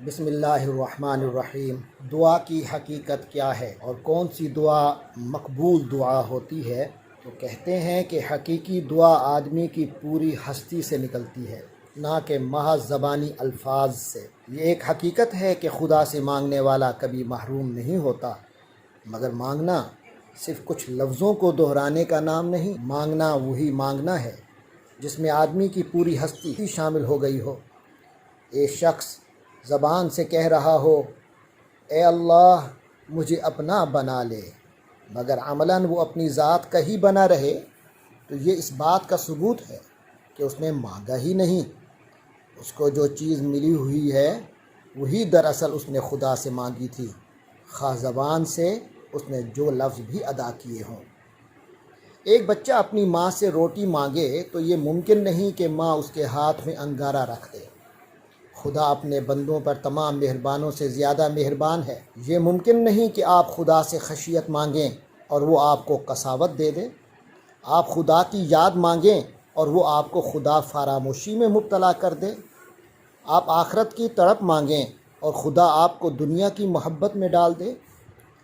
بسم اللہ الرحمن الرحیم۔ دعا کی حقیقت کیا ہے اور کون سی دعا مقبول دعا ہوتی ہے؟ تو کہتے ہیں کہ حقیقی دعا آدمی کی پوری ہستی سے نکلتی ہے، نہ کہ محض زبانی الفاظ سے۔ یہ ایک حقیقت ہے کہ خدا سے مانگنے والا کبھی محروم نہیں ہوتا، مگر مانگنا صرف کچھ لفظوں کو دہرانے کا نام نہیں۔ مانگنا وہی مانگنا ہے جس میں آدمی کی پوری ہستی ہی شامل ہو گئی ہو۔ ایک شخص زبان سے کہہ رہا ہو اے اللہ مجھے اپنا بنا لے، مگر عملاً وہ اپنی ذات کا ہی بنا رہے، تو یہ اس بات کا ثبوت ہے کہ اس نے مانگا ہی نہیں۔ اس کو جو چیز ملی ہوئی ہے وہی دراصل اس نے خدا سے مانگی تھی، خواہ زبان سے اس نے جو لفظ بھی ادا کیے ہوں۔ ایک بچہ اپنی ماں سے روٹی مانگے تو یہ ممکن نہیں کہ ماں اس کے ہاتھ میں انگارہ رکھ دے۔ خدا اپنے بندوں پر تمام مہربانوں سے زیادہ مہربان ہے۔ یہ ممکن نہیں کہ آپ خدا سے خشیت مانگیں اور وہ آپ کو قساوت دے دے۔ آپ خدا کی یاد مانگیں اور وہ آپ کو خدا فراموشی میں مبتلا کر دے۔ آپ آخرت کی تڑپ مانگیں اور خدا آپ کو دنیا کی محبت میں ڈال دے۔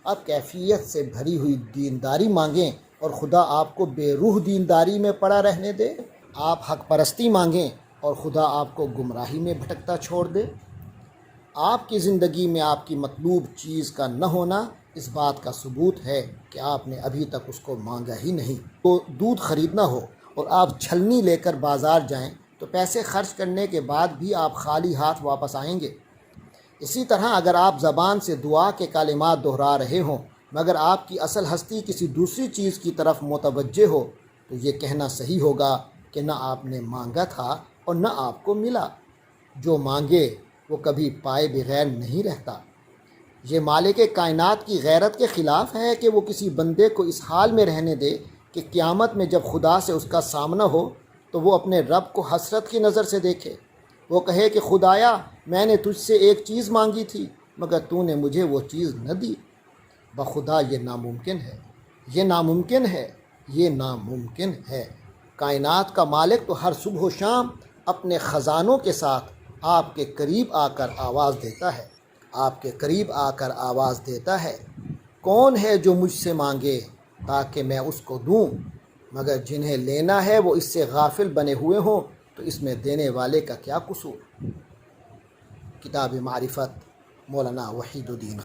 آپ کیفیت سے بھری ہوئی دینداری مانگیں اور خدا آپ کو بے روح دینداری میں پڑا رہنے دے۔ آپ حق پرستی مانگیں اور خدا آپ کو گمراہی میں بھٹکتا چھوڑ دے۔ آپ کی زندگی میں آپ کی مطلوب چیز کا نہ ہونا اس بات کا ثبوت ہے کہ آپ نے ابھی تک اس کو مانگا ہی نہیں۔ تو دودھ خریدنا ہو اور آپ چھلنی لے کر بازار جائیں تو پیسے خرچ کرنے کے بعد بھی آپ خالی ہاتھ واپس آئیں گے۔ اسی طرح اگر آپ زبان سے دعا کے کلمات دہرا رہے ہوں مگر آپ کی اصل ہستی کسی دوسری چیز کی طرف متوجہ ہو تو یہ کہنا صحیح ہوگا کہ نہ آپ نے مانگا تھا اور نہ آپ کو ملا۔ جو مانگے وہ کبھی پائے بغیر نہیں رہتا۔ یہ مالک کائنات کی غیرت کے خلاف ہے کہ وہ کسی بندے کو اس حال میں رہنے دے کہ قیامت میں جب خدا سے اس کا سامنا ہو تو وہ اپنے رب کو حسرت کی نظر سے دیکھے۔ وہ کہے کہ خدایا میں نے تجھ سے ایک چیز مانگی تھی مگر تو نے مجھے وہ چیز نہ دی۔ بخدا یہ ناممکن ہے، یہ ناممکن ہے، یہ ناممکن ہے۔ کائنات کا مالک تو ہر صبح و شام اپنے خزانوں کے ساتھ آپ کے قریب آ کر آواز دیتا ہے، آپ کے قریب آ کر آواز دیتا ہے۔ کون ہے جو مجھ سے مانگے تاکہ میں اس کو دوں؟ مگر جنہیں لینا ہے وہ اس سے غافل بنے ہوئے ہوں تو اس میں دینے والے کا کیا قصور؟ کتاب معرفت، مولانا وحید الدین۔